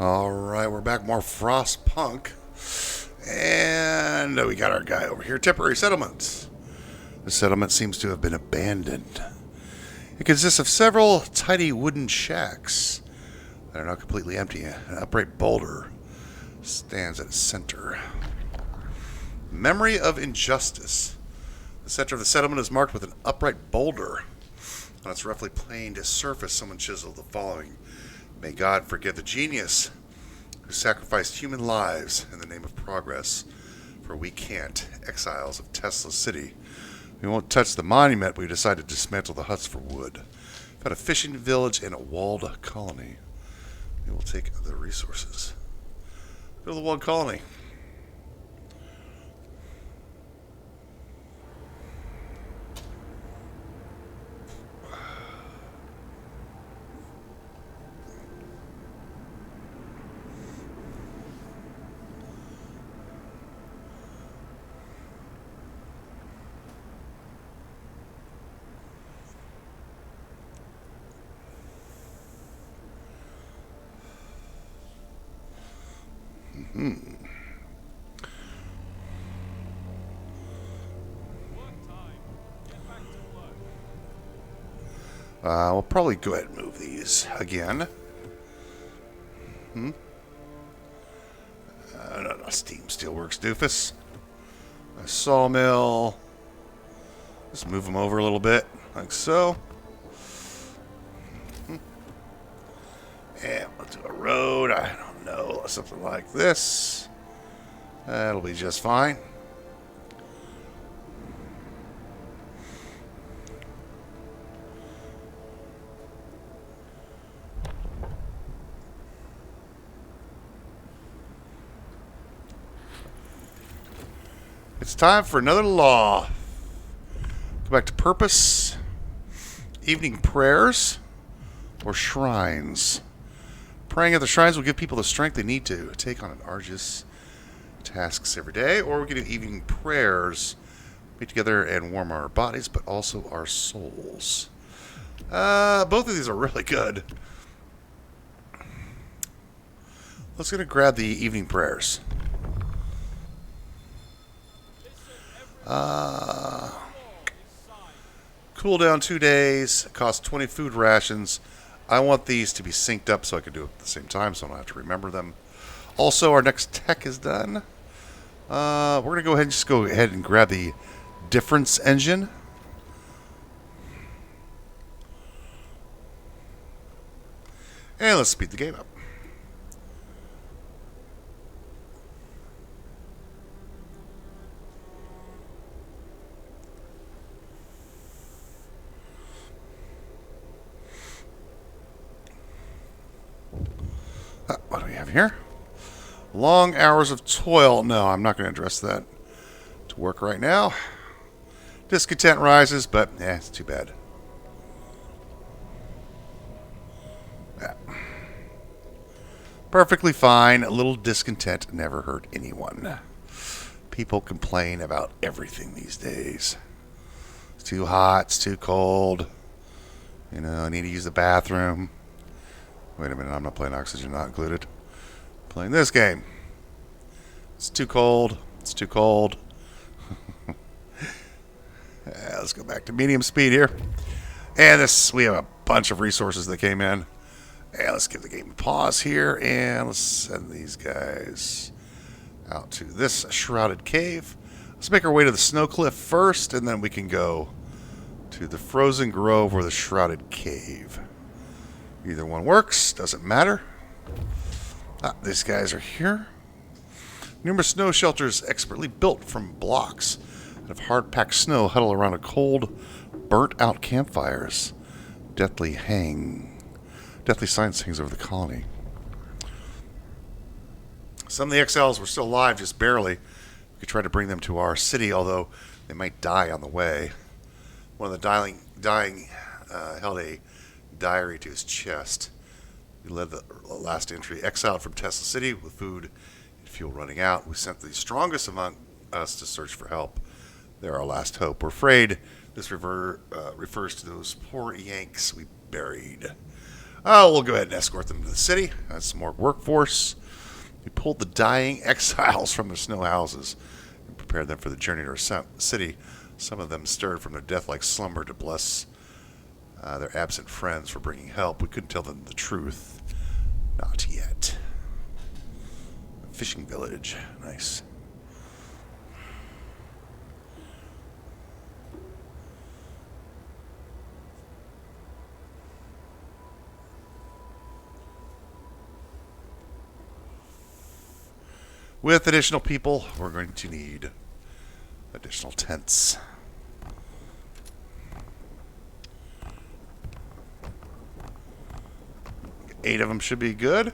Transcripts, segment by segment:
Alright, we're back. More Frostpunk. And we got our guy over here. Temporary settlement. The settlement seems to have been abandoned. It consists of several tidy wooden shacks that are now completely empty. An upright boulder stands at its center. Memory of injustice. The center of the settlement is marked with an upright boulder. On its roughly planed surface, someone chiseled the following: "May God forgive the genius who sacrificed human lives in the name of progress, for we can't, exiles of Tesla City. We won't touch the monument, but we decided to dismantle the huts for wood. Found a fishing village and a walled colony. We will take the resources. Go to the walled colony." We'll probably go ahead and move these again. No, steam steelworks doofus. A sawmill. Just move them over a little bit, like so. And we'll do a road. I don't know, something like this. That'll be just fine. It's time for another law. Go back to purpose. Evening prayers or shrines. Praying at the shrines will give people the strength they need to take on an arduous tasks every day. Or we can do evening prayers. Meet together and warm our bodies, but also our souls. Both of these are really good. Let's go to grab the evening prayers. Cooldown 2 days. Cost 20 food rations. I want these to be synced up so I can do it at the same time, so I don't have to remember them. Also, our next tech is done. We're going to go ahead and grab the difference engine. And let's speed the game up. What do we have here? Long hours of toil. No, I'm not going to address that to work right now. Discontent rises, but it's too bad. Yeah. Perfectly fine. A little discontent never hurt anyone. People complain about everything these days. It's too hot. It's too cold. I need to use the bathroom. Wait a minute, I'm not playing Oxygen Not Included. I'm playing this game. It's too cold. It's too cold. Let's go back to medium speed here. And we have a bunch of resources that came in. And let's give the game a pause here. And let's send these guys out to this shrouded cave. Let's make our way to the snow cliff first. And then we can go to the frozen grove or the shrouded cave. Either one works, doesn't matter. These guys are here. Numerous snow shelters expertly built from blocks of hard-packed snow huddle around a cold, burnt-out campfires. Deathly silence hangs over the colony. Some of the exiles were still alive, just barely. We could try to bring them to our city, although they might die on the way. One of the dying held a diary to his chest. We led the last entry: exiled from Tesla City with food and fuel running out. We sent the strongest among us to search for help. They're our last hope. We're afraid this refers to those poor Yanks we buried. Oh, we'll go ahead and escort them to the city. That's some more workforce. We pulled the dying exiles from their snow houses and prepared them for the journey to our city. Some of them stirred from their death-like slumber to bless their absent friends for bringing help. We couldn't tell them the truth. Not yet. Fishing village. Nice. With additional people, we're going to need additional tents. Eight of them should be good.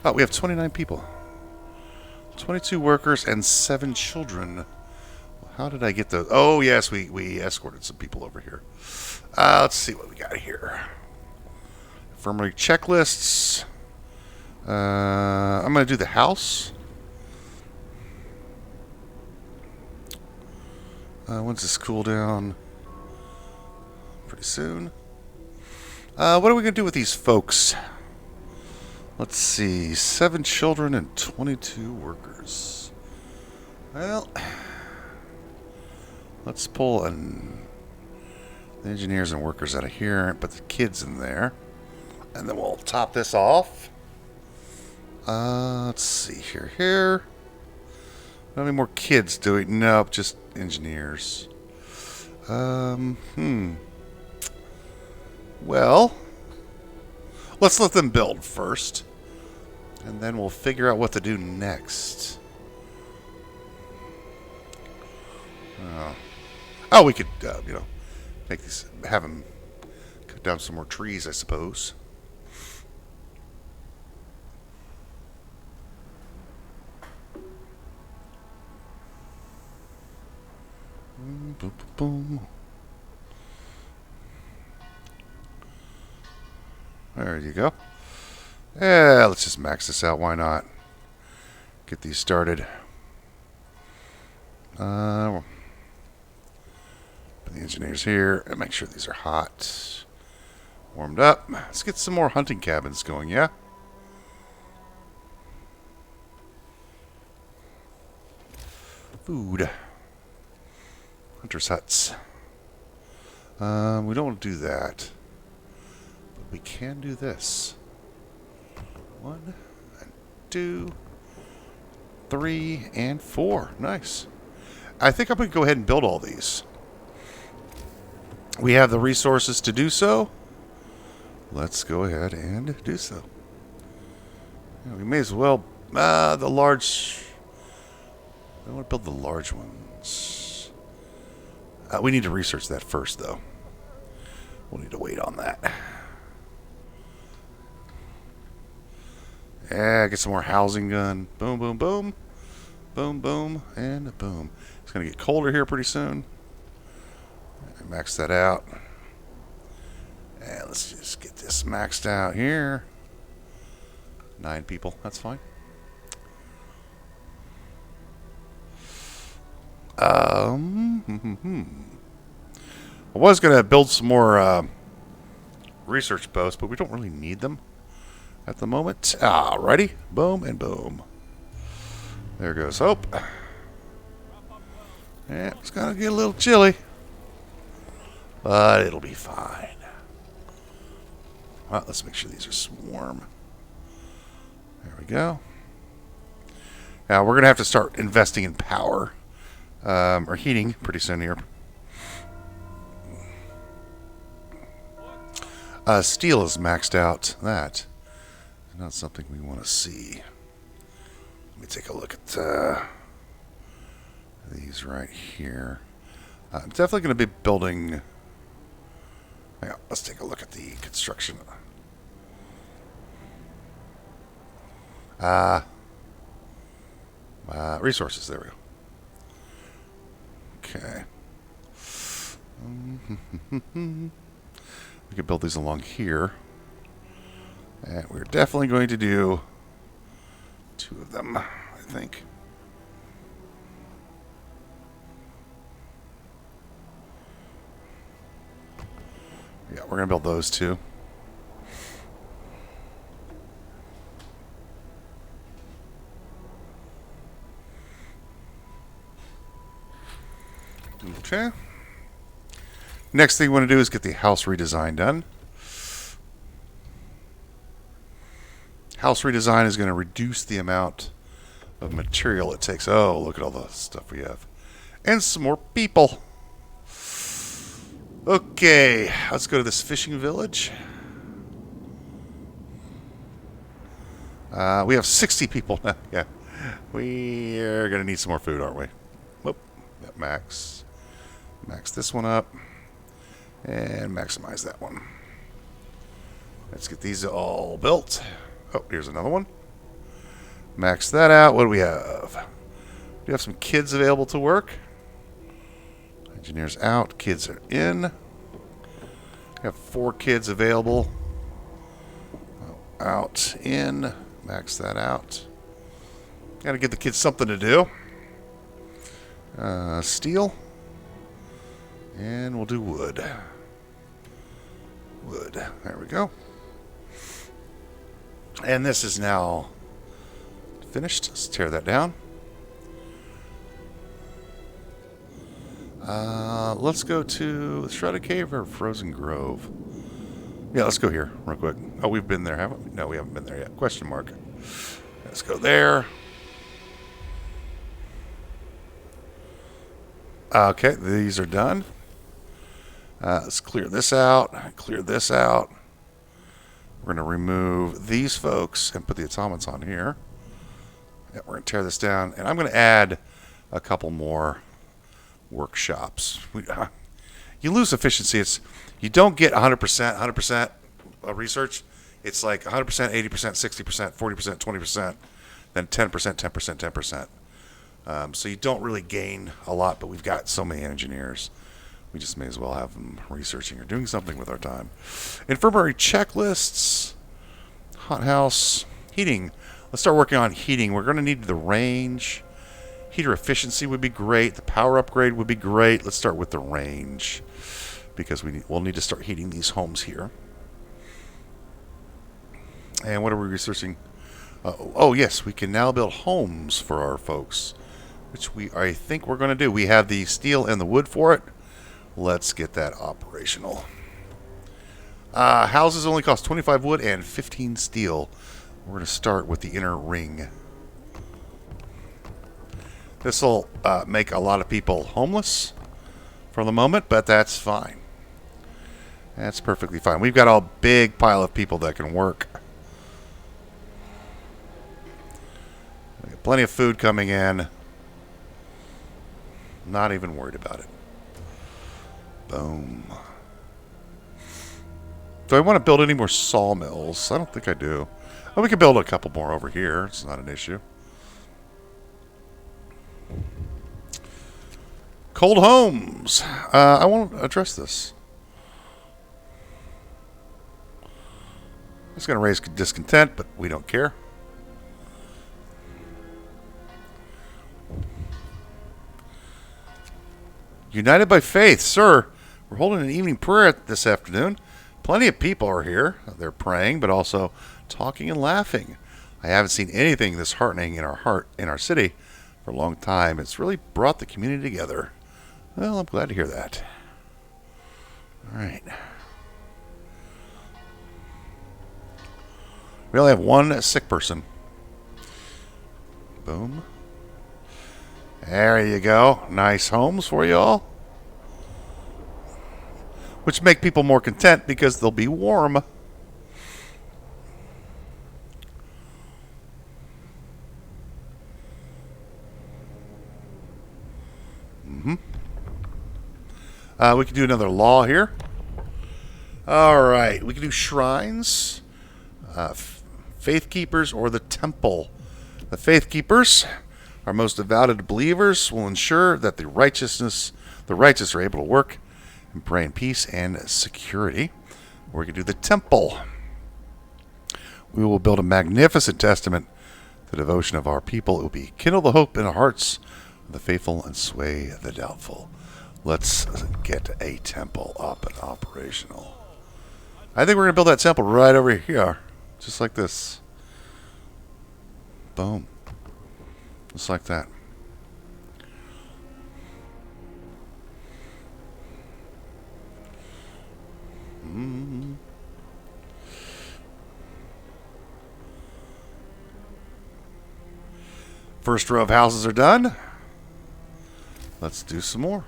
Oh, we have 29 people. 22 workers and 7 children. How did I get those? Oh, yes, we escorted some people over here. Let's see what we got here. Infirmary checklists. I'm going to do the house. When's this cool down? Pretty soon. What are we going to do with these folks? Let's see. 7 children and 22 workers. Well, let's pull the engineers and workers out of here and put the kids in there. And then we'll top this off. Let's see here. How many more kids do we? Nope, just engineers. Well, let's let them build first, and then we'll figure out what to do next. Oh, we could, make these, have them cut down some more trees, I suppose. Boom, boom, boom. There you go. Yeah, let's just max this out. Why not? Get these started. Put the engineers here and make sure these are hot. Warmed up. Let's get some more hunting cabins going, yeah? Food. Hunter's huts. We don't want to do that. But we can do this. 1 and 2, 3 and 4. Nice. I think I'm going to go ahead and build all these. We have the resources to do so. Let's go ahead and do so. Yeah, we may as well... the large... I want to build the large ones. We need to research that first, though. We'll need to wait on that. Yeah, get some more housing done. Boom, boom, boom. Boom, boom, and boom. It's going to get colder here pretty soon. Max that out. And let's just get this maxed out here. 9 people. That's fine. I was going to build some more research posts, but we don't really need them at the moment. Alrighty. Boom and boom. There goes hope. Yeah, it's going to get a little chilly. But it'll be fine. Well, let's make sure these are warm. There we go. Now, we're going to have to start investing in power. Or heating pretty soon here. Steel is maxed out. That is not something we want to see. Let me take a look at these right here. I'm definitely going to be building... Hang on, let's take a look at the construction. Resources, there we go. Okay. We could build these along here. And we're definitely going to do 2 of them, I think. Yeah, we're going to build those two. Okay. Next thing we want to do is get the house redesign done. House redesign is going to reduce the amount of material it takes. Oh, look at all the stuff we have. And some more people. Okay, let's go to this fishing village. We have 60 people now. Yeah, we are going to need some more food, aren't we? Whoop, max this one up. And maximize that one. Let's get these all built. Oh, here's another one. Max that out. What do we have? Do we have some kids available to work? Engineers out. Kids are in. We have 4 kids available. Out, in. Max that out. Got to give the kids something to do. Steel. And we'll do wood. Wood. There we go. And this is now finished. Let's tear that down. Let's go to Shrouded Cave or Frozen Grove. Yeah, let's go here real quick. Oh, we've been there, haven't we? No, we haven't been there yet. Question mark. Let's go there. Okay, these are done. Let's clear this out. Clear this out. We're going to remove these folks and put the automats on here. Yeah, we're going to tear this down. And I'm going to add a couple more workshops. You lose efficiency. You don't get 100% research. It's like 100%, 80%, 60%, 40%, 20%, then 10%, 10%, 10%. So you don't really gain a lot, but we've got so many engineers. We just may as well have them researching or doing something with our time. Infirmary checklists, hothouse, heating. Let's start working on heating. We're going to need the range. Heater efficiency would be great. The power upgrade would be great. Let's start with the range because we'll need to start heating these homes here. And what are we researching? Oh, yes, we can now build homes for our folks, which I think we're going to do. We have the steel and the wood for it. Let's get that operational. Houses only cost 25 wood and 15 steel. We're going to start with the inner ring. This will make a lot of people homeless for the moment, but that's fine. That's perfectly fine. We've got a big pile of people that can work. We got plenty of food coming in. Not even worried about it. Boom. Do I want to build any more sawmills? I don't think I do. Oh, we can build a couple more over here. It's not an issue. Cold homes. I want to address this. It's going to raise discontent, but we don't care. United by faith, sir. We're holding an evening prayer this afternoon. Plenty of people are here. They're praying, but also talking and laughing. I haven't seen anything this heartening in our city for a long time. It's really brought the community together. Well, I'm glad to hear that. All right. We only have one sick person. Boom. There you go. Nice homes for you all. Which make people more content because they'll be warm. We can do another law here. All right. We can do shrines, faith keepers, or the temple. The faith keepers, our most devoted believers, will ensure that the righteous are able to work and pray in peace and security. Or we can do the temple. We will build a magnificent testament to the devotion of our people. It will be kindle the hope in the hearts of the faithful and sway the doubtful. Let's get a temple up and operational. I think we're going to build that temple right over here. Just like this. Boom. Just like that. First row of houses are done. Let's do some more.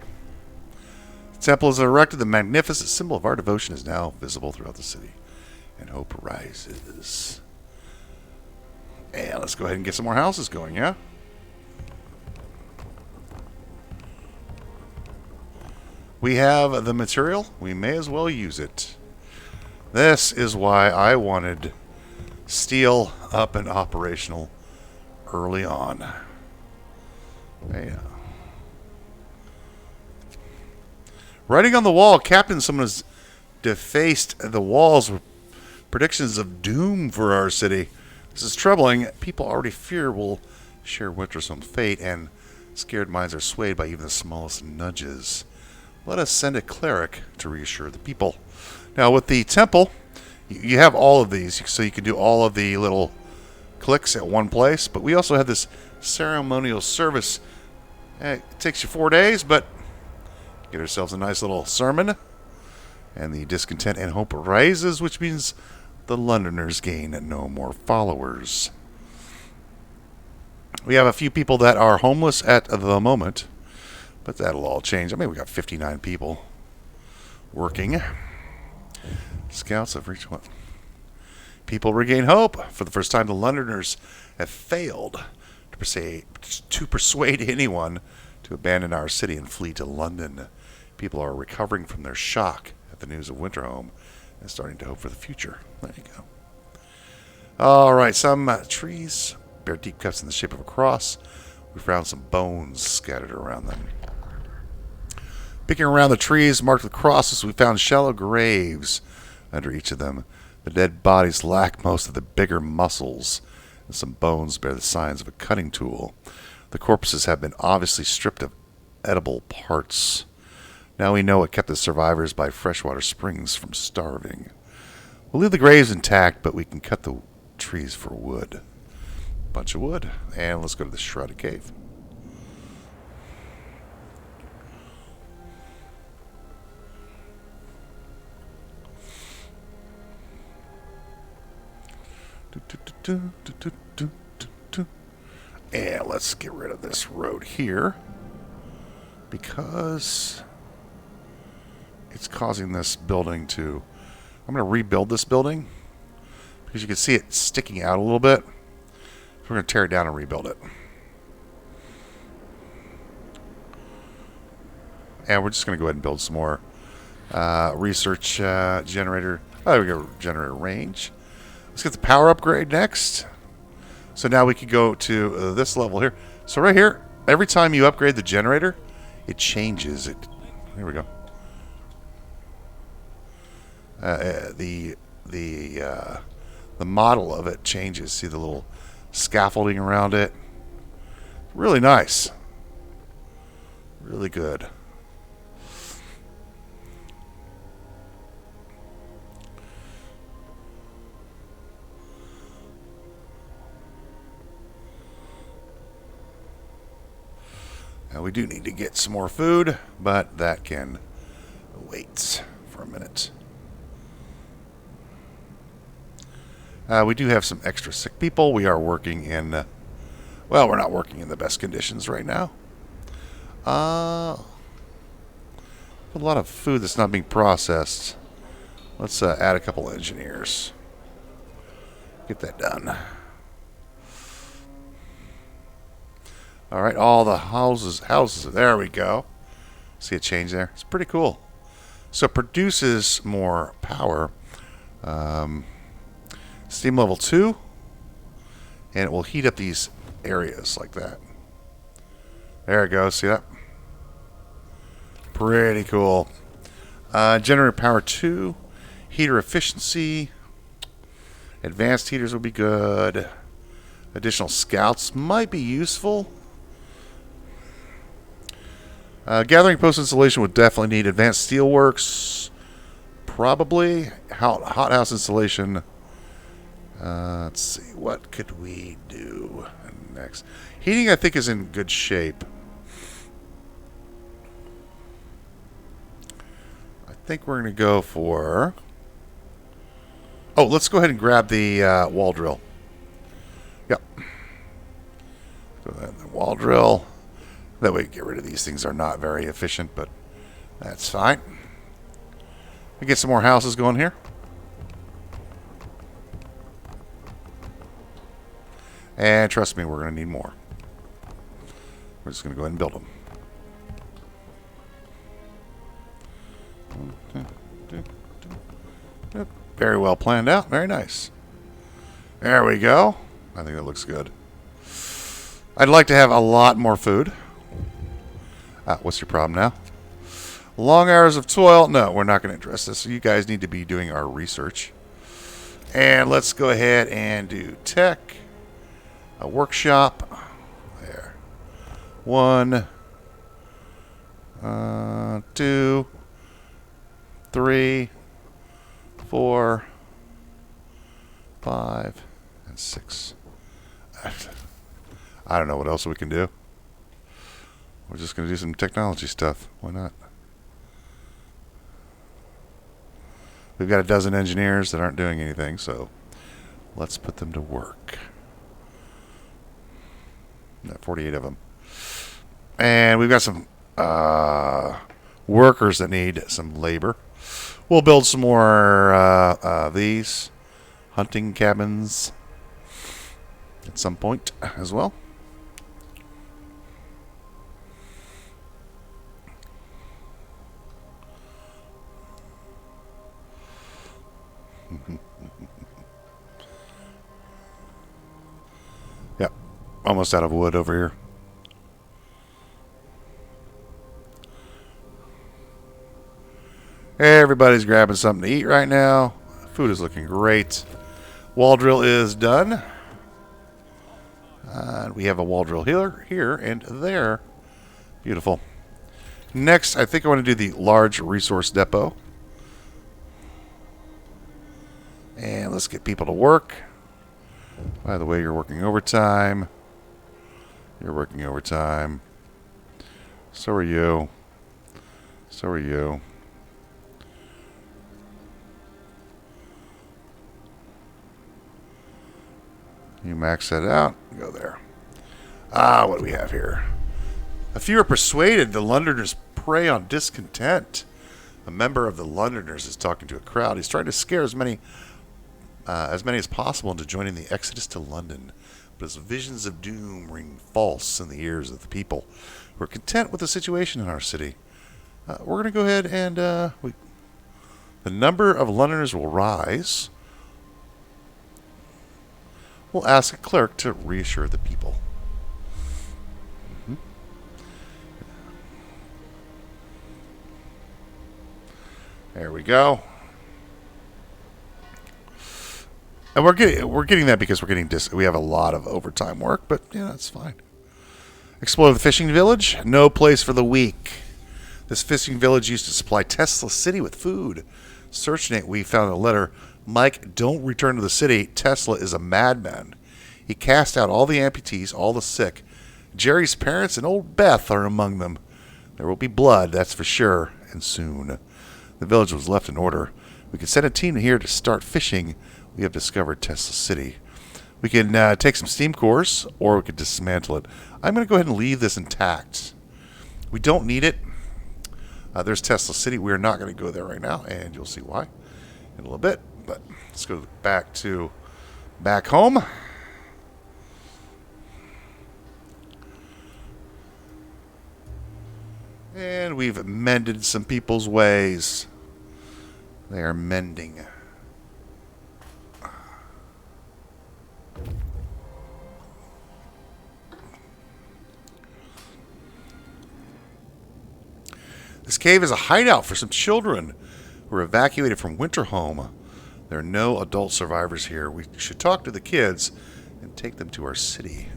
The temple is erected. The magnificent symbol of our devotion is now visible throughout the city. And hope rises. And let's go ahead and get some more houses going, yeah? We have the material. We may as well use it. This is why I wanted steel up and operational early on. Yeah. Writing on the wall, Captain, someone has defaced the walls with predictions of doom for our city. This is troubling. People already fear we'll share winter's own fate, and scared minds are swayed by even the smallest nudges. Let us send a cleric to reassure the people. Now, with the temple, you have all of these, so you can do all of the little clicks at one place. But we also have this ceremonial service. It takes you 4 days, but get ourselves a nice little sermon. And the discontent and hope rises, which means the Londoners gain no more followers. We have a few people that are homeless at the moment, but that'll all change. I mean, we got 59 people working. Scouts have reached what? People regain hope. For the first time, the Londoners have failed to persuade anyone to abandon our city and flee to London. People are recovering from their shock at the news of Winterhome and starting to hope for the future. There you go. All right, some trees bear deep cuts in the shape of a cross. We found some bones scattered around them. Picking around the trees marked with crosses, we found shallow graves under each of them. The dead bodies lack most of the bigger muscles, and some bones bear the signs of a cutting tool. The corpses have been obviously stripped of edible parts. Now we know what kept the survivors by freshwater springs from starving. We'll leave the graves intact, but we can cut the trees for wood. Bunch of wood. And let's go to the shrouded cave. And let's get rid of this road here, because it's causing this building to... I'm going to rebuild this building, because you can see it sticking out a little bit. We're going to tear it down and rebuild it. And we're just going to go ahead and build some more research generator. Oh, there we go, generator range. Let's get the power upgrade next. So now we can go to this level here. So right here, every time you upgrade the generator, it changes. Here we go. The model of it changes. See the little scaffolding around it. Really nice. Really good. Now we do need to get some more food, but that can wait for a minute. We do have some extra sick people. We are working in... well, we're not working in the best conditions right now. A lot of food that's not being processed. Let's add a couple engineers. Get that done. All right, all the houses. There we go. See a change there? It's pretty cool. So it produces more power. Steam level 2. And it will heat up these areas like that. There it goes. See that? Pretty cool. Generator power 2. Heater efficiency. Advanced heaters will be good. Additional scouts might be useful. Gathering post installation would definitely need advanced steelworks. probably hothouse installation. Let's see, what could we do next? Heating, I think, is in good shape. I think we're going to go for... Oh, let's go ahead and grab the wall drill. Yep. Go ahead, the wall drill. That way, get rid of these things. Are not very efficient, but that's fine. We get some more houses going here. And trust me, we're going to need more. We're just going to go ahead and build them. Very well planned out. Very nice. There we go. I think that looks good. I'd like to have a lot more food. What's your problem now? Long hours of toil. No, we're not going to address this. So you guys need to be doing our research. And let's go ahead and do tech. A workshop. There. 1, 2, 3, 4, 5, and 6. I don't know what else we can do. We're just going to do some technology stuff. Why not? We've got a dozen engineers that aren't doing anything, so let's put them to work. 48 of them. And we've got some workers that need some labor. We'll build some more these hunting cabins at some point as well. Yep, almost out of wood over here. Everybody's grabbing something to eat right now. Food is looking great. Wall drill is done. We have a wall drill here and there. Beautiful. Next, I think I want to do the large resource depot. And let's get people to work. By the way, you're working overtime. You're working overtime. So are you. So are you. You max that out. Go there. What do we have here? A few are persuaded. The Londoners prey on discontent. A member of the Londoners is talking to a crowd. He's trying to scare as many as possible into joining the exodus to London. But his visions of doom ring false in the ears of the people. We're content with the situation in our city. We're going to go ahead and the number of Londoners will rise. We'll ask a clerk to reassure the people. There we go. And we're getting that because we have a lot of overtime work, but yeah, that's fine. Explore the fishing village. No place for the weak. This fishing village used to supply Tesla City with food. Searching it, we found a letter. Mike, don't return to the city. Tesla is a madman. He cast out all the amputees, all the sick. Jerry's parents and old Beth are among them. There will be blood, that's for sure, and soon. The village was left in order. We can send a team here to start fishing. We have discovered Tesla City. We can take some steam cores, or we could dismantle it. I'm going to go ahead and leave this intact. We don't need it. There's Tesla City. We're not going to go there right now, and you'll see why in a little bit. But let's go back home. And we've mended some people's ways. They are mending. This cave is a hideout for some children who were evacuated from winter home. There are no adult survivors here. We should talk to the kids and take them to our city.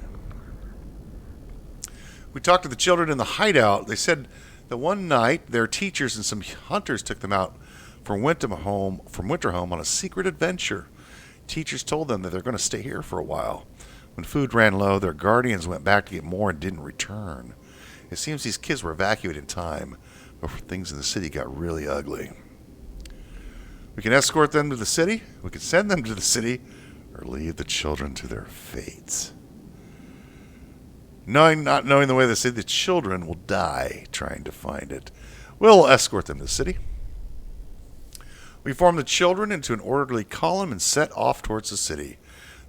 We talked to the children in the hideout. They said that one night their teachers and some hunters took them out from winter home on a secret adventure. Teachers told them that they're going to stay here for a while. When food ran low, their guardians went back to get more and didn't return. It seems these kids were evacuated in time before things in the city got really ugly. We can escort them to the city, we can send them to the city, or leave the children to their fates. Not knowing the way of the city, the children will die trying to find it. We'll escort them to the city. We form the children into an orderly column and set off towards the city.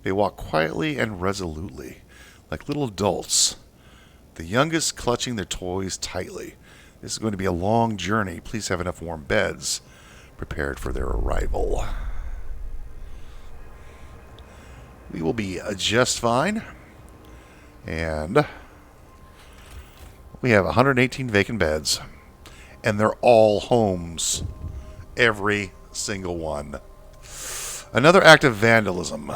They walk quietly and resolutely, like little adults, the youngest clutching their toys tightly. This is going to be a long journey. Please have enough warm beds prepared for their arrival. We will be just fine. And we have 118 vacant beds. And they're all homes. Every single one. Another act of vandalism.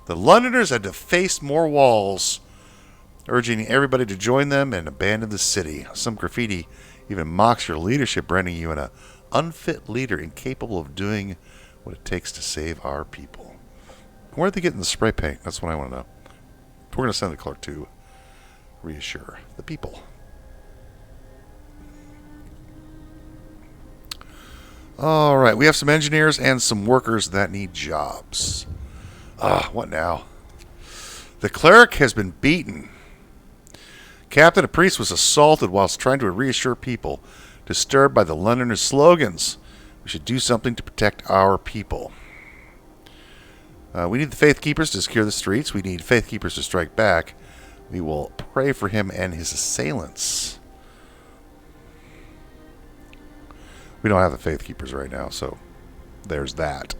The Londoners had to face more walls, urging everybody to join them and abandon the city. Some graffiti even mocks your leadership, branding you an unfit leader incapable of doing what it takes to save our people. Where are they getting the spray paint? That's what I want to know. We're going to send the clerk to reassure the people. All right, we have some engineers and some workers that need jobs. What now? The cleric has been beaten. Captain, a priest, was assaulted whilst trying to reassure people, disturbed by the Londoners' slogans. We should do something to protect our people. We need the faith keepers to secure the streets. We need faith keepers to strike back. We will pray for him and his assailants. We don't have the faith keepers right now, so there's that.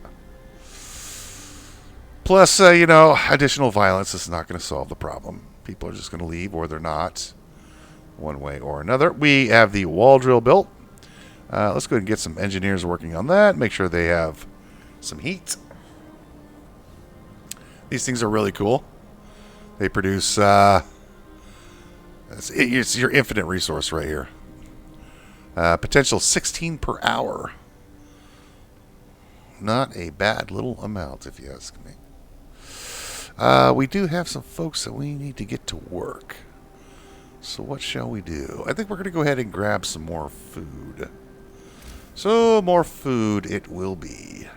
Plus, additional violence is not going to solve the problem. People are just going to leave, or they're not, one way or another. We have the wall drill built. Let's go ahead and get some engineers working on that. Make sure they have some heat. These things are really cool. They produce... it's your infinite resource right here. Potential 16 per hour. Not a bad little amount, if you ask me. We do have some folks that we need to get to work. So what shall we do? I think we're going to go ahead and grab some more food. So more food it will be.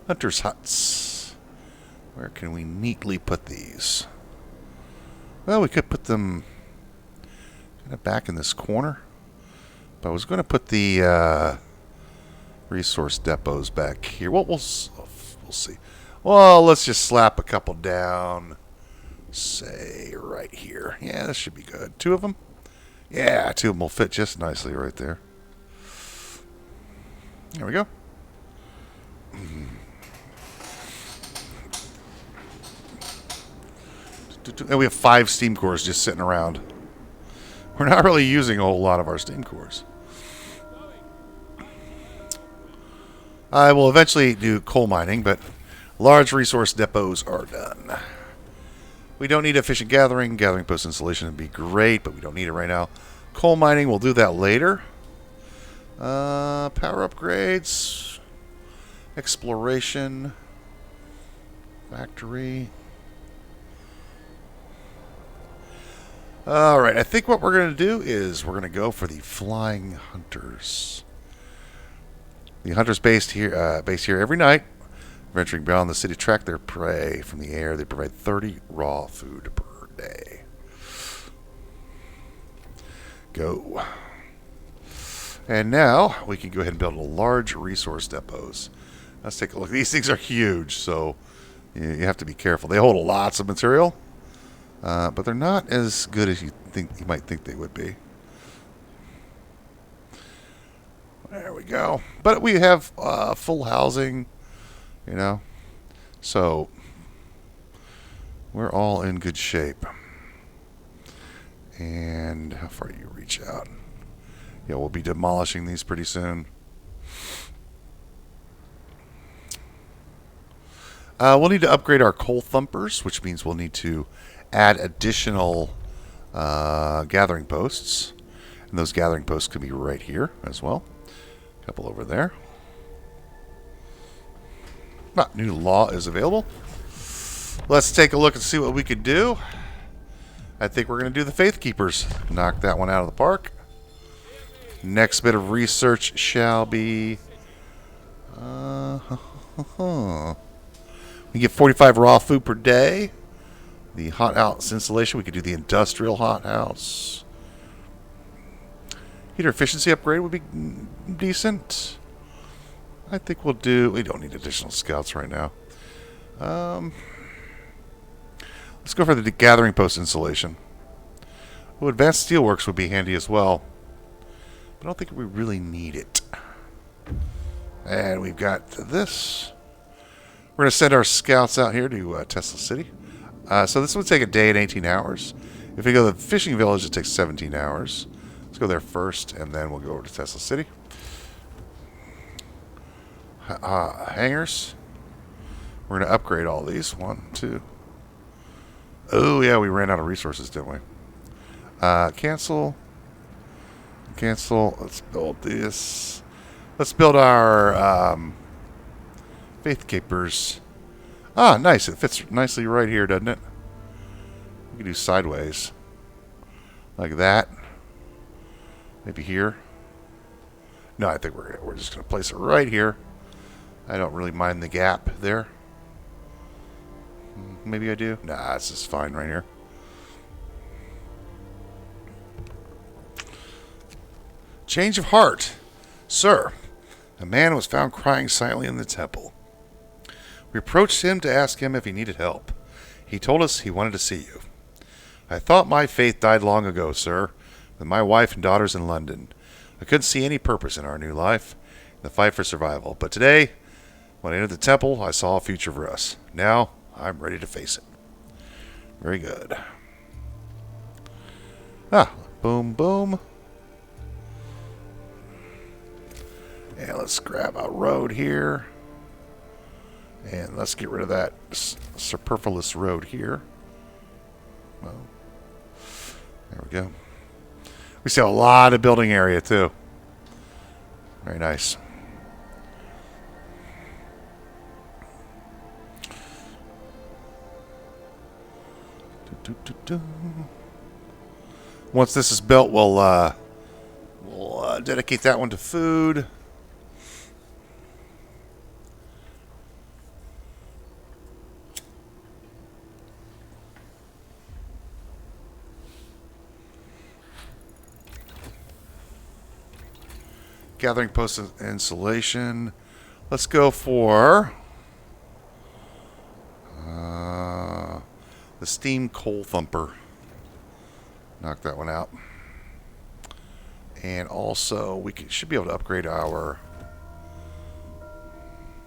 Hunter's huts. Where can we neatly put these? Well, we could put them kind of back in this corner. But I was going to put the resource depots back here. Well, we'll see. Well, let's just slap a couple down. Say right here. Yeah, this should be good. 2 of them? Yeah, 2 of them will fit just nicely right there. There we go. And we have 5 steam cores just sitting around. We're not really using a whole lot of our steam cores. I will eventually do coal mining, but large resource depots are done. We don't need efficient gathering. Gathering post installation would be great, but we don't need it right now. Coal mining, we'll do that later. Power upgrades. Exploration. Factory. Alright, I think what we're going to do is we're going to go for the Flying Hunters. The hunters based here every night, venturing beyond the city, track their prey from the air. They provide 30 raw food per day. Go. And now we can go ahead and build a large resource depots. Let's take a look. These things are huge, so you have to be careful. They hold lots of material, but they're not as good as you might think they would be. There we go. But we have full housing, so we're all in good shape. And how far do you reach out? Yeah, we'll be demolishing these pretty soon. We'll need to upgrade our coal thumpers, which means we'll need to add additional gathering posts. And those gathering posts could be right here as well. A couple over there. New law is available. Let's take a look and see what we can do. I think we're going to do the Faith Keepers. Knock that one out of the park. Next bit of research shall be... we get 45 raw food per day. The hothouse installation, we could do the industrial hothouse. Heater efficiency upgrade would be decent. I think we'll do... We don't need additional scouts right now. Let's go for the gathering post installation. Oh, advanced steelworks would be handy as well. But I don't think we really need it. And we've got this. We're going to send our scouts out here to Tesla City. So this would take a day and 18 hours. If we go to the fishing village, it takes 17 hours. Let's go there first, and then we'll go over to Tesla City. Hangars. We're going to upgrade all these. 1, 2. Oh, yeah, we ran out of resources, didn't we? Cancel. Cancel. Let's build this. Let's build our Faith Keepers. Ah, nice. It fits nicely right here, doesn't it? We can do sideways. Like that. Maybe here. No, I think we're just going to place it right here. I don't really mind the gap there. Maybe I do. Nah, this is fine right here. Change of heart. Sir, a man was found crying silently in the temple. We approached him to ask him if he needed help. He told us he wanted to see you. I thought my faith died long ago, sir, with my wife and daughters in London. I couldn't see any purpose in our new life, in the fight for survival. But today, when I entered the temple, I saw a future for us. Now, I'm ready to face it. Very good. Ah, boom, boom. And let's grab a road here. And let's get rid of that superfluous road here. Well, there we go. We see a lot of building area, too. Very nice. Once this is built, we'll dedicate that one to food. Gathering post installation. Let's go for the steam coal thumper. Knock that one out. And also, we should be able to upgrade our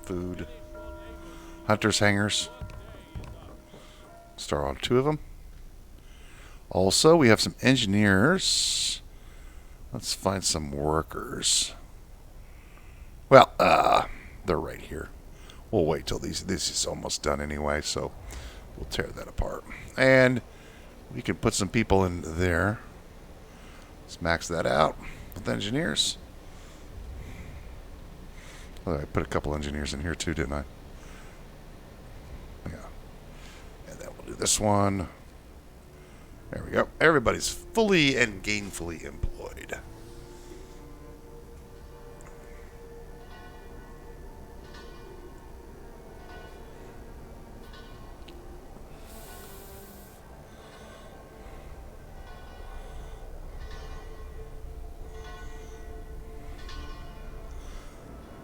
food. Hunter's hangers. Start on 2 of them. Also, we have some engineers. Let's find some workers. Well, they're right here. We'll wait till this is almost done anyway, so we'll tear that apart. And we can put some people in there. Let's max that out with engineers. Oh, I put a couple engineers in here too, didn't I? Yeah. And then we'll do this one. There we go. Everybody's fully and gainfully employed.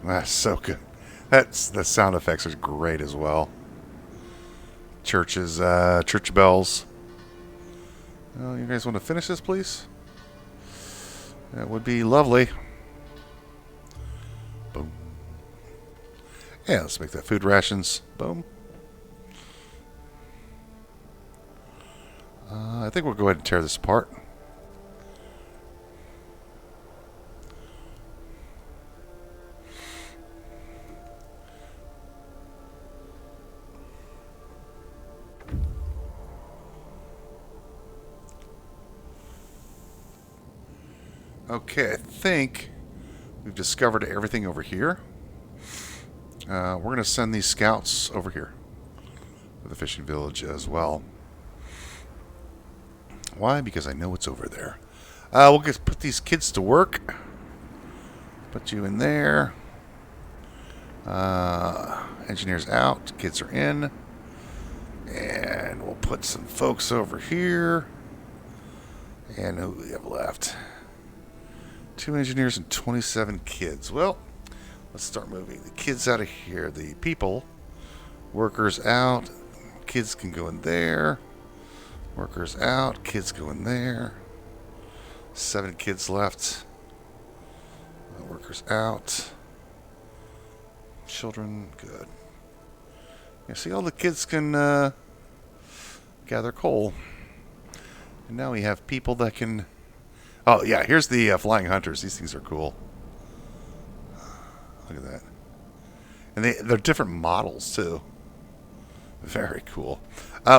That's so good. The sound effects are great as well. Church bells. Oh, you guys want to finish this, please? That would be lovely. Boom. Yeah, let's make that food rations. Boom. I think we'll go ahead and tear this apart. Okay, I think we've discovered everything over here. We're going to send these scouts over here to the fishing village as well. Why? Because I know it's over there. We'll just put these kids to work. Put you in there. Engineers out. Kids are in. And we'll put some folks over here. And who do we have left? 2 engineers and 27 kids. Well, let's start moving the kids out of here. The people. Workers out. Kids can go in there. Workers out. Kids go in there. 7 kids left. Workers out. Children, good. You see, all the kids can gather coal. And now we have people that can... Oh, yeah, here's the flying hunters. These things are cool. Look at that. And they're different models, too. Very cool.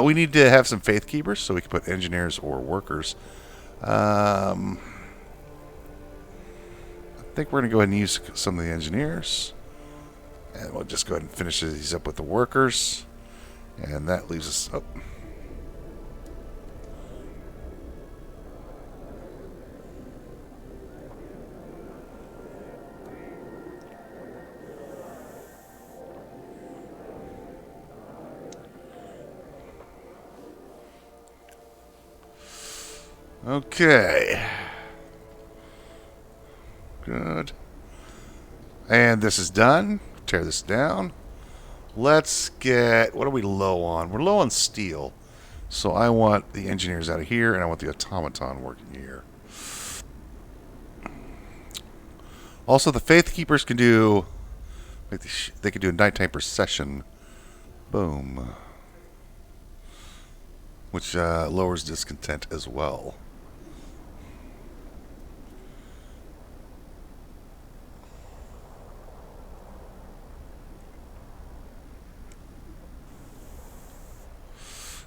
We need to have some faith keepers, so we can put engineers or workers. I think we're going to go ahead and use some of the engineers. And we'll just go ahead and finish these up with the workers. And that leaves us... Oh. Okay. Good. And this is done. Tear this down. Let's get... What are we low on? We're low on steel. So I want the engineers out of here, and I want the automaton working here. Also, the faith keepers can do... They can do a nighttime procession. Boom. Which lowers discontent as well.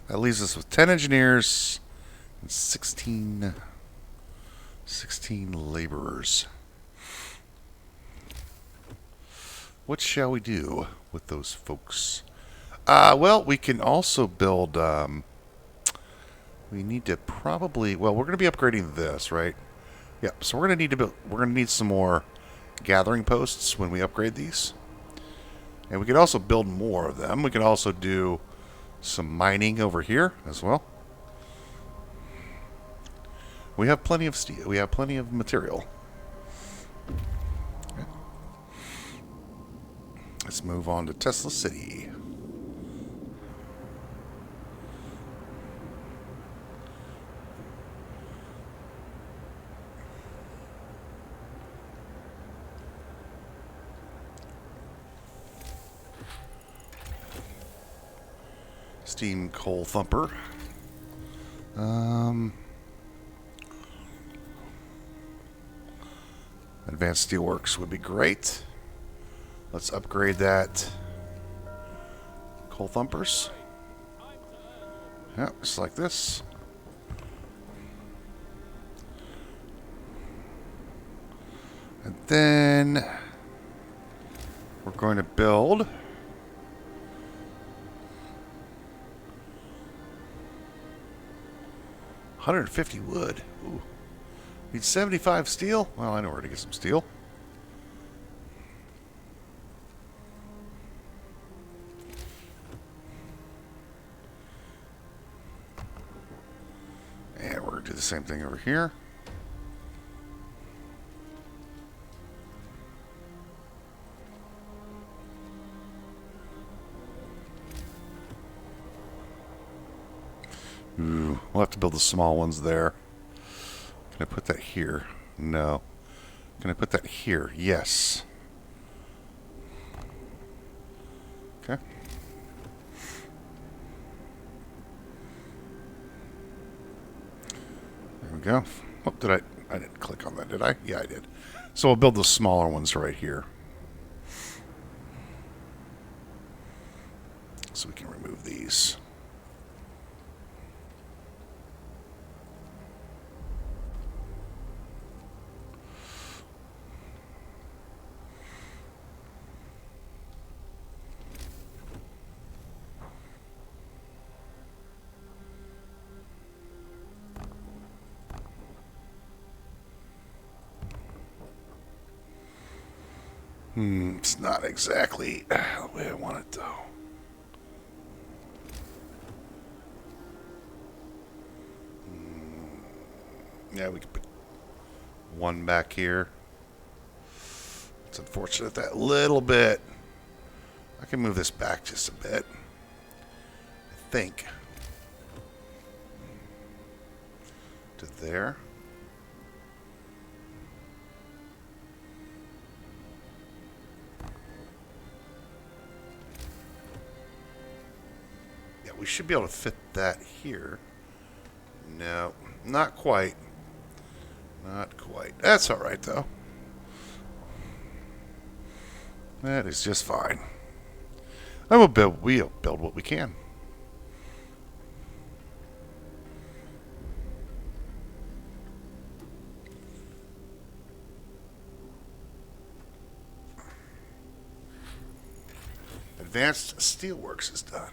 That leaves us with 10 engineers and 16 laborers. What shall we do with those folks? Well, we can also build... we need to probably... Well, we're going to be upgrading this, right? Yep. So we're going to need to build... We're going to need some more gathering posts when we upgrade these. And we could also build more of them. We can also do some mining over here as well. We have plenty of steel. We have plenty of material. Okay. Let's move on to Tesla City. Steam coal thumper. Advanced Steelworks would be great. Let's upgrade that. Coal thumpers. Yeah, just like this. And then we're going to build 150 wood. Ooh. Need 75 steel? Well, I know where to get some steel. And we're going to do the same thing over here. Ooh, we'll have to build the small ones there. Can I put that here? No. Can I put that here? Yes. Okay. There we go. Oh, did I didn't click on that, did I? Yeah, I did. So we'll build the smaller ones right here. So we can remove these. It's not exactly the way I want it, though. Yeah, we could put one back here. It's unfortunate that little bit. I can move this back just a bit. I think. To there. Yeah, we should be able to fit that here. No, not quite. Not quite. That's all right, though. That is just fine. We'll build what we can. Advanced Steelworks is done.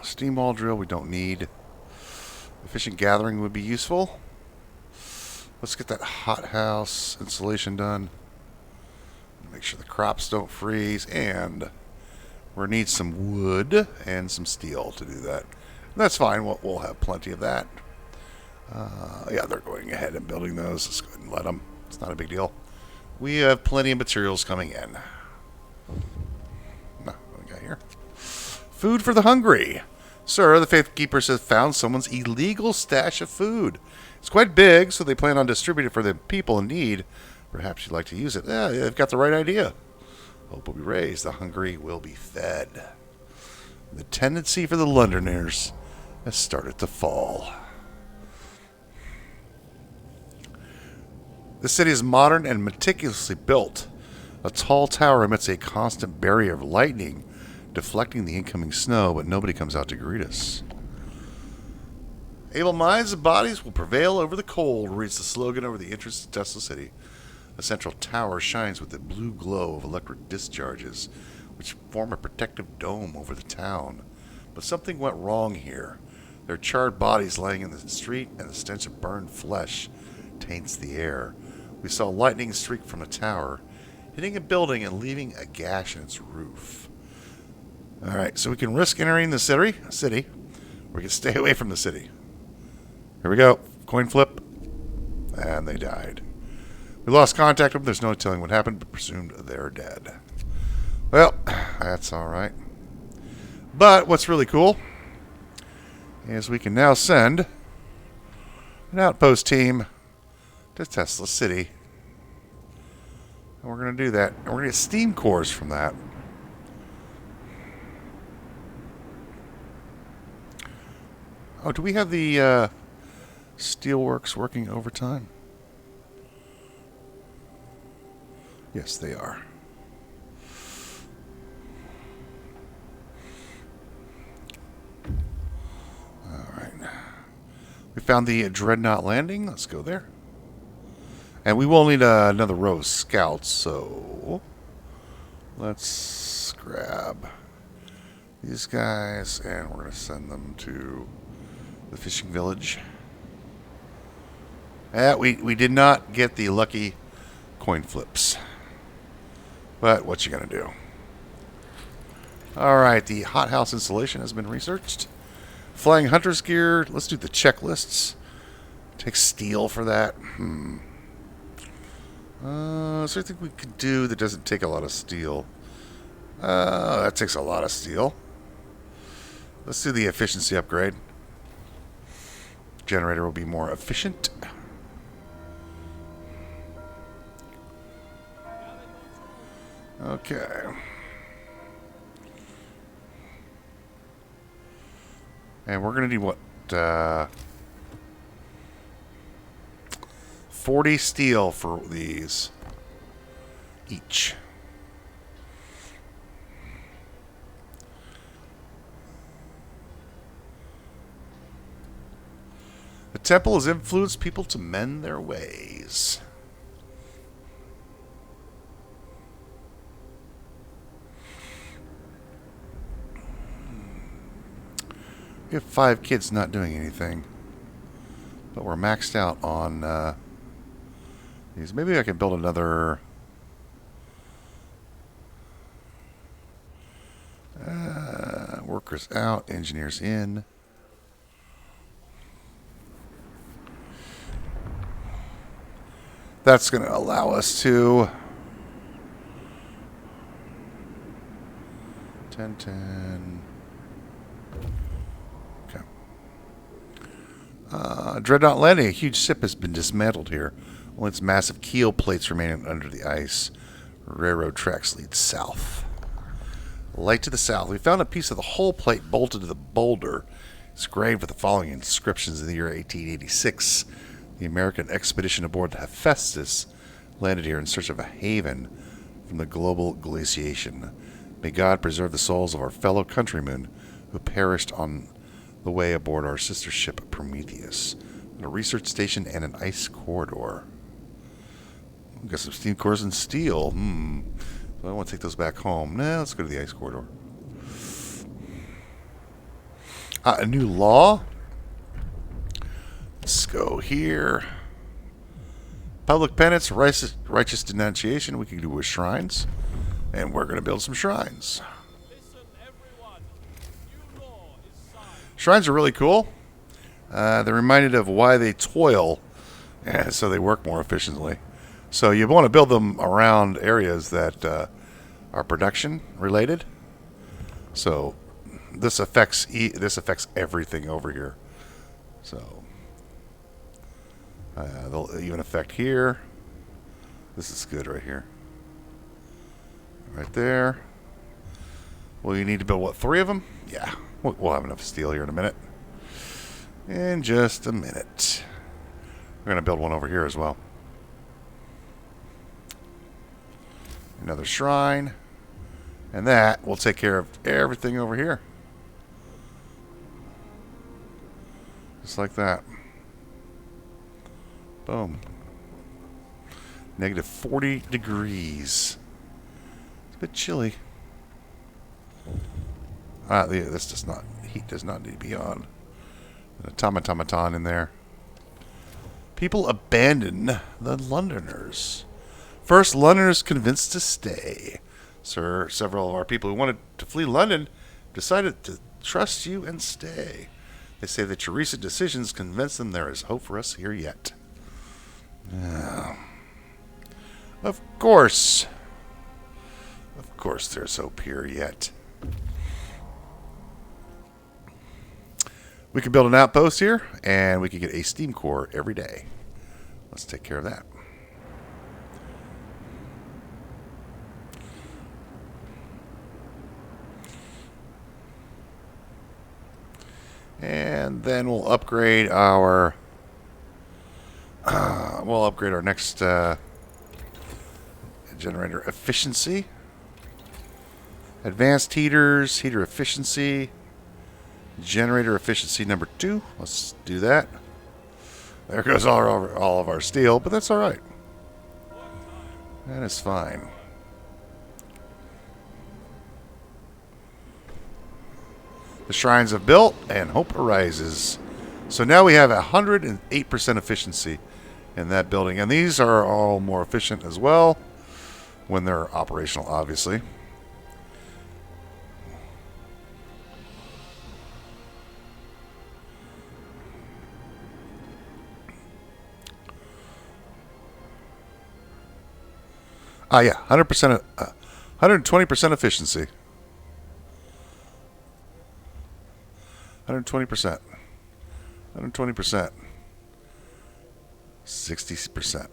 Steam wall drill we don't need. Efficient gathering would be useful. Let's get that hothouse insulation done. Make sure the crops don't freeze, and we'll need some wood and some steel to do that. That's fine. We'll have plenty of that. Yeah, they're going ahead and building those. Let's go ahead and let them. It's not a big deal. We have plenty of materials coming in. What do we got here? Food for the hungry. Sir, the Faith Keepers have found someone's illegal stash of food. It's quite big, so they plan on distributing it for the people in need. Perhaps you'd like to use it. Yeah, they've got the right idea. Hope will be raised. The hungry will be fed. The tendency for the Londoners has started to fall. The city is modern and meticulously built. A tall tower emits a constant barrier of lightning, deflecting the incoming snow, but nobody comes out to greet us. Able minds and bodies will prevail over the cold, reads the slogan over the entrance to Tesla City. A central tower shines with the blue glow of electric discharges, which form a protective dome over the town. But something went wrong here. There are charred bodies laying in the street, and the stench of burned flesh taints the air. We saw lightning streak from the tower, hitting a building and leaving a gash in its roof. Alright, so we can risk entering the city, or we can stay away from the city. Here we go. Coin flip. And they died. We lost contact with them. There's no telling what happened, but presumed they're dead. Well, that's alright. But what's really cool is we can now send an outpost team to Tesla City. And we're going to do that. And we're going to get steam cores from that. Oh, do we have the steelworks working overtime? Yes, they are. Alright. We found the Dreadnought landing. Let's go there. And we will need another row of scouts, so let's grab these guys, and we're going to send them to the fishing village. We did not get the lucky coin flips. But what you going to do? Alright, the hothouse installation has been researched. Flying hunter's gear. Let's do the checklists. Take steel for that. So I think we could do that doesn't take a lot of steel. That takes a lot of steel. Let's do the efficiency upgrade. Generator will be more efficient. Okay. And we're going to need what? 40 steel for these each. The temple has influenced people to mend their ways. We have 5 kids not doing anything. But we're maxed out on these. Maybe I can build another... workers out, engineers in. That's going to allow us to 10. Okay. Dreadnought landing. A huge ship has been dismantled here. Only its massive keel plates remaining under the ice. Railroad tracks lead south. Light to the south. We found a piece of the hull plate bolted to the boulder. It's engraved with the following inscriptions. In the year 1886, the American expedition aboard the Hephaestus landed here in search of a haven from the global glaciation. May God preserve the souls of our fellow countrymen who perished on the way aboard our sister ship Prometheus. A research station and an ice corridor. We've got some steam cores and steel. So I want to take those back home. Nah, let's go to the ice corridor. A new law. Let's go here. Public penance, righteous denunciation. We can do with shrines. And we're going to build some shrines. Listen, everyone. New law is signed. Shrines are really cool. They're reminded of why they toil, and so they work more efficiently. So you want to build them around areas that are production related. So this affects everything over here. So they'll even affect here. This is good right here. Right there. Well, you need to build what, 3 of them? Yeah, we'll have enough steel here in a minute. In just a minute. We're going to build one over here as well. Another shrine. And that will take care of everything over here. Just like that. Boom. Negative 40 degrees. It's a bit chilly. This does not... Heat does not need to be on. An automaton in there. People abandon the Londoners. First, Londoners convinced to stay. Sir, several of our people who wanted to flee London decided to trust you and stay. They say that your recent decisions convinced them there is hope for us here yet. Of course. Of course there's hope here yet. We can build an outpost here, and we can get a steam core every day. Let's take care of that. And then we'll upgrade our next generator efficiency. Advanced heaters, heater efficiency. Generator efficiency number 2. Let's do that. There goes all of our steel, but that's all right. That is fine. The shrines have built, and hope arises. So now we have 108% efficiency in that building. And these are all more efficient as well when they're operational, obviously. Yeah, 100%, 120% efficiency. 120%. 120%. 60%.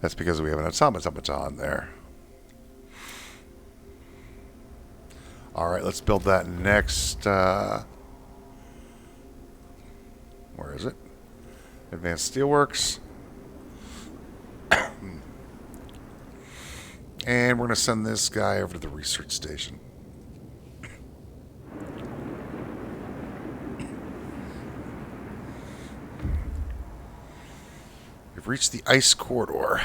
That's because we have an automaton there. Alright, let's build that next. Where is it? Advanced Steelworks. And we're going to send this guy over to the research station. We've reached the ice corridor.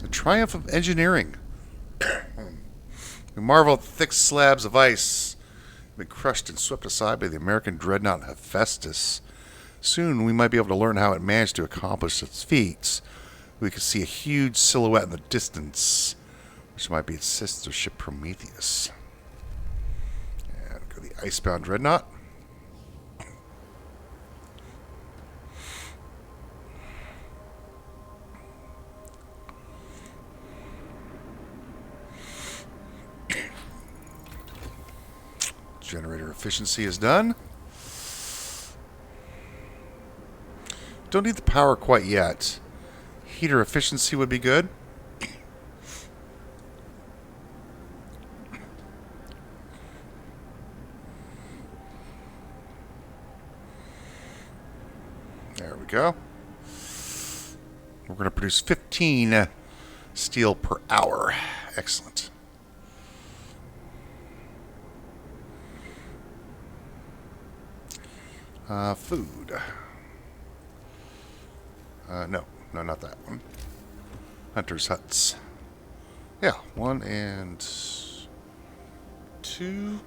The triumph of engineering. We marvel at the thick slabs of ice been crushed and swept aside by the American dreadnought Hephaestus. Soon we might be able to learn how it managed to accomplish its feats. We could see a huge silhouette in the distance, which might be its sister ship Prometheus. And go to the Icebound Dreadnought. Generator efficiency is done. Don't need the power quite yet. Heater efficiency would be good. There we go. We're going to produce 15 steel per hour. Excellent. Food. No, not that one. Hunter's huts. Yeah, 1 and 2.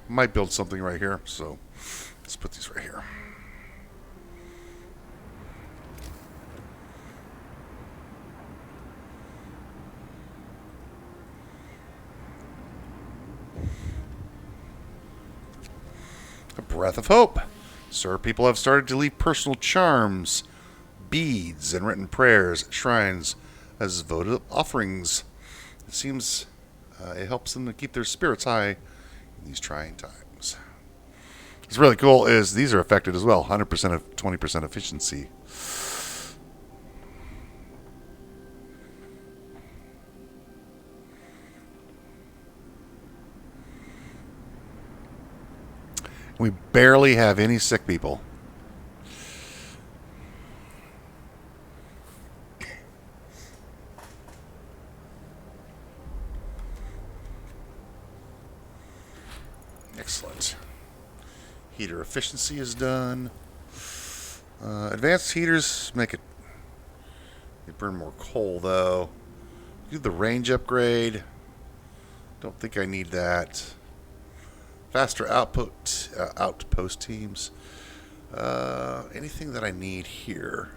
Might build something right here, so let's put these right here. A breath of hope. Sir, people have started to leave personal charms, beads, and written prayers at shrines as votive offerings. It seems it helps them to keep their spirits high in these trying times. What's really cool is these are affected as well. 100% of 20% efficiency. We barely have any sick people. Excellent. Heater efficiency is done. Advanced heaters make it... They burn more coal, though. Do the range upgrade. Don't think I need that. Faster outpost teams. Anything that I need here.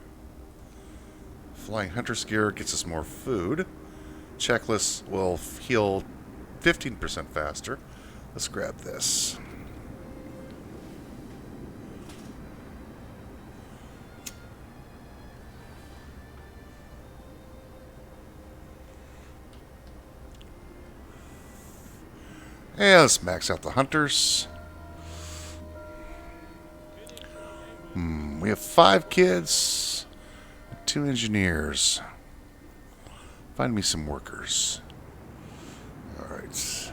Flying Hunter's Gear gets us more food. Checklist will heal 15% faster. Let's grab this. And let's max out the hunters. We have 5 kids, 2 engineers. Find me some workers. All right.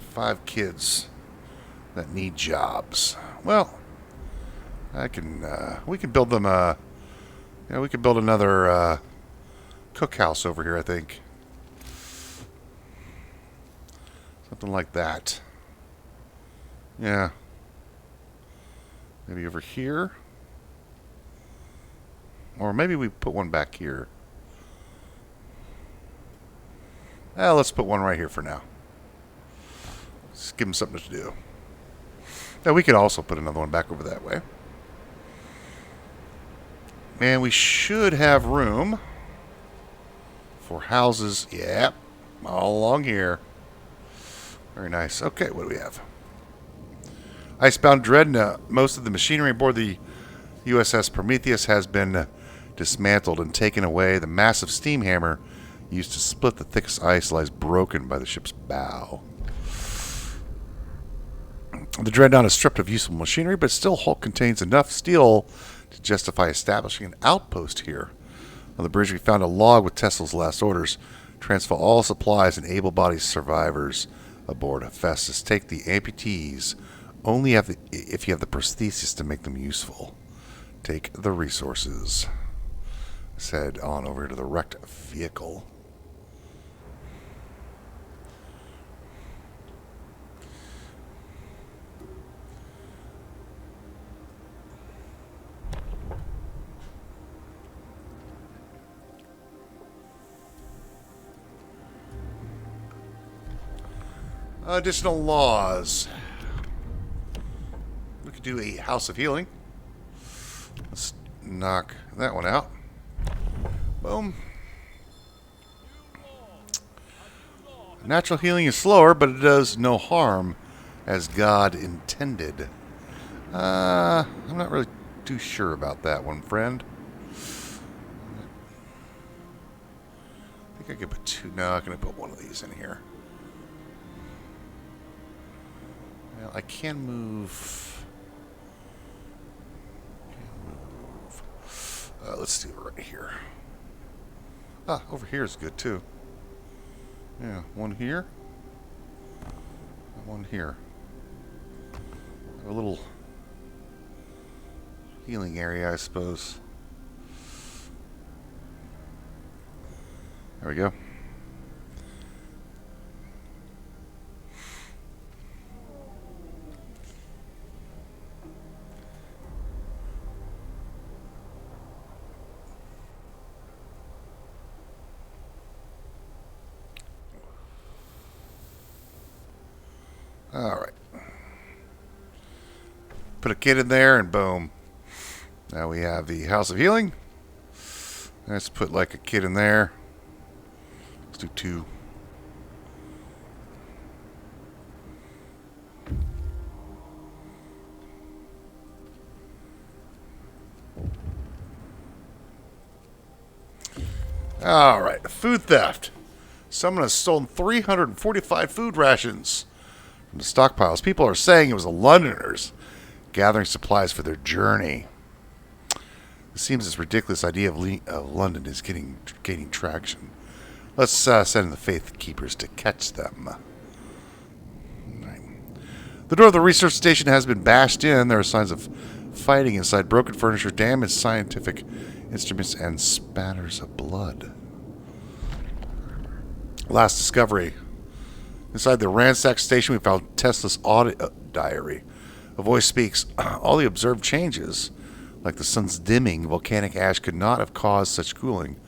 Five kids that need jobs. Well, I can. We can build them a. Yeah, we could build another cookhouse over here, I think. Something like that. Yeah. Maybe over here. Or maybe we put one back here. Let's put one right here for now. Just give them something to do. Now, we could also put another one back over that way. And we should have room for houses. Yep, all along here. Very nice. Okay, what do we have? Icebound Dreadnought. Most of the machinery aboard the USS Prometheus has been dismantled and taken away. The massive steam hammer used to split the thickest ice lies broken by the ship's bow. The Dreadnought is stripped of useful machinery, but still contains enough steel to justify establishing an outpost here. On the bridge, we found a log with Tesla's last orders. Transfer all supplies and able-bodied survivors aboard Hephaestus. Take the amputees. Only if you have the prosthesis to make them useful. Take the resources. Let's head on over to the wrecked vehicle. Additional laws. We could do a House of Healing. Let's knock that one out. Boom. Natural healing is slower, but it does no harm, as God intended. I'm not really too sure about that one, friend. I think I could put two. No, I'm going to put one of these in here. Well, I can move. Let's do it right here. Ah, over here is good too. Yeah, one here. And one here. A little healing area, I suppose. There we go. All right. Put a kid in there and boom. Now we have the House of Healing. Let's put like a kid in there. Let's do two. All right, food theft. Someone has stolen 345 food rations from the stockpiles. People are saying it was the Londoners gathering supplies for their journey. It seems this ridiculous idea of London is gaining traction. Let's send in the Faith Keepers to catch them. Right. The door of the research station has been bashed in. There are signs of fighting inside, broken furniture, damaged scientific instruments, and spatters of blood. Last discovery. Inside the ransacked station, we found Tesla's audit diary. A voice speaks. All the observed changes, like the sun's dimming, volcanic ash could not have caused such cooling.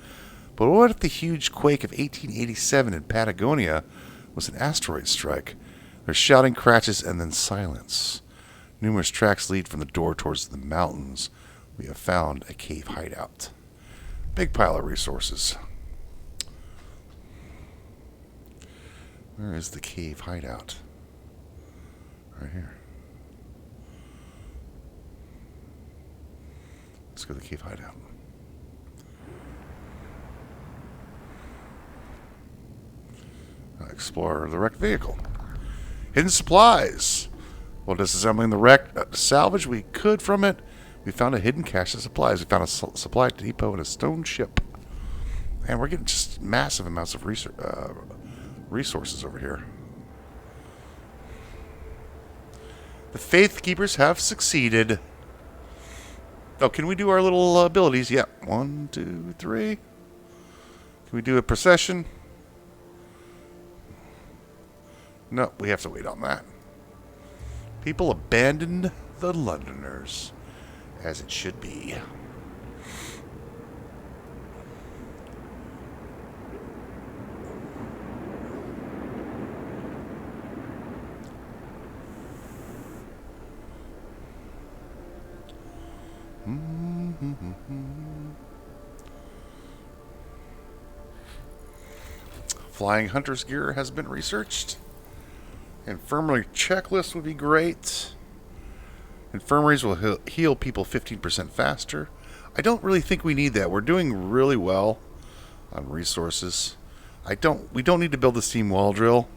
But what if the huge quake of 1887 in Patagonia was an asteroid strike? There's shouting, crashes, and then silence. Numerous tracks lead from the door towards the mountains. We have found a cave hideout. Big pile of resources. Where is the cave hideout? Right here. Let's go to the cave hideout. Explore the wrecked vehicle. Hidden supplies. While disassembling the wrecked salvage we could from it, we found a hidden cache of supplies. We found a supply depot and a stone ship. And we're getting just massive amounts of resources over here. The Faith Keepers have succeeded. Oh, can we do our little abilities? Yeah. 1, 2, 3. Can we do a procession? No, we have to wait on that. People abandoned the Londoners, as it should be. Flying hunter's gear has been researched. Infirmary checklist would be great. Infirmaries will heal people 15% faster. I don't really think we need that. We're doing really well on resources. We don't need to build the steam wall drill.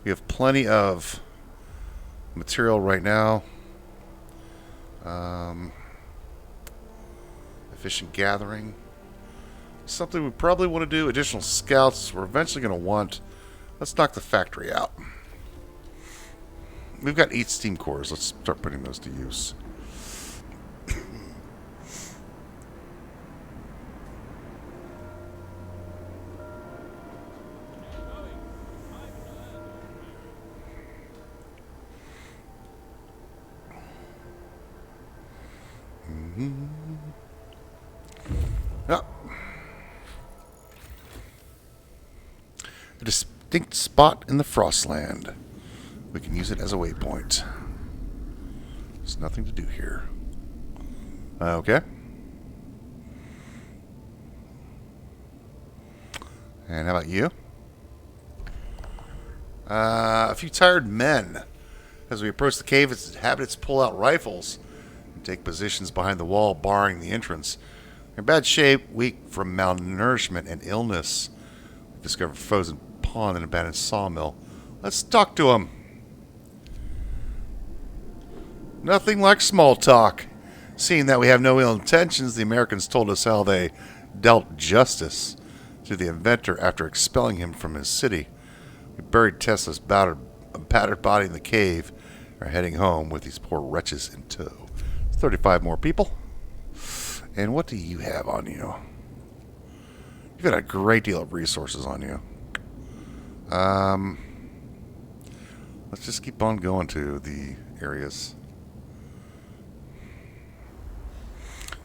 We have plenty of material right now. Efficient gathering. Something we probably want to do. Additional scouts. We're eventually going to want. Let's knock the factory out. We've got 8 steam cores. Let's start putting those to use. Yep. A distinct spot in the Frostland. We can use it as a waypoint. There's nothing to do here. Okay. And how about you? A few tired men. As we approach the cave, its inhabitants pull out rifles and take positions behind the wall, barring the entrance. They're in bad shape, weak from malnourishment and illness. We've discovered a frozen pond and an abandoned sawmill. Let's talk to them. Nothing like small talk. Seeing that we have no ill intentions, the Americans told us how they dealt justice to the inventor after expelling him from his city. We buried Tesla's battered body in the cave and are heading home with these poor wretches in tow. 35 more people. And what do you have on you? You've got a great deal of resources on you. Let's just keep on going to the areas.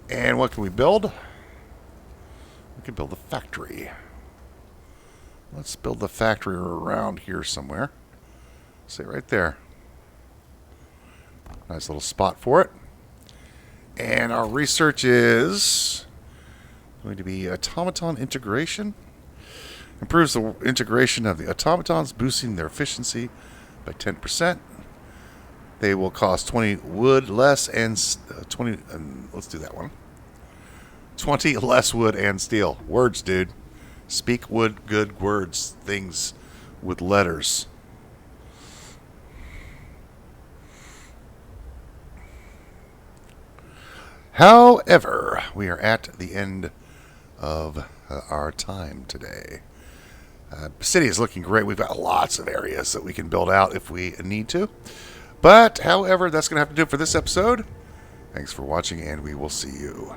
And what can we build? We can build a factory. Let's build the factory around here somewhere. Say right there. Nice little spot for it. And our research is going to be automaton integration. Improves the integration of the automatons, boosting their efficiency by 10%. They will cost 20 wood less and 20. Let's do that one. 20 less wood and steel. Words, dude. Speak wood, good words, things with letters. However, we are at the end of our time today. City is looking great. We've got lots of areas that we can build out if we need to. But, however, that's going to have to do it for this episode. Thanks for watching, and we will see you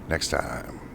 next time.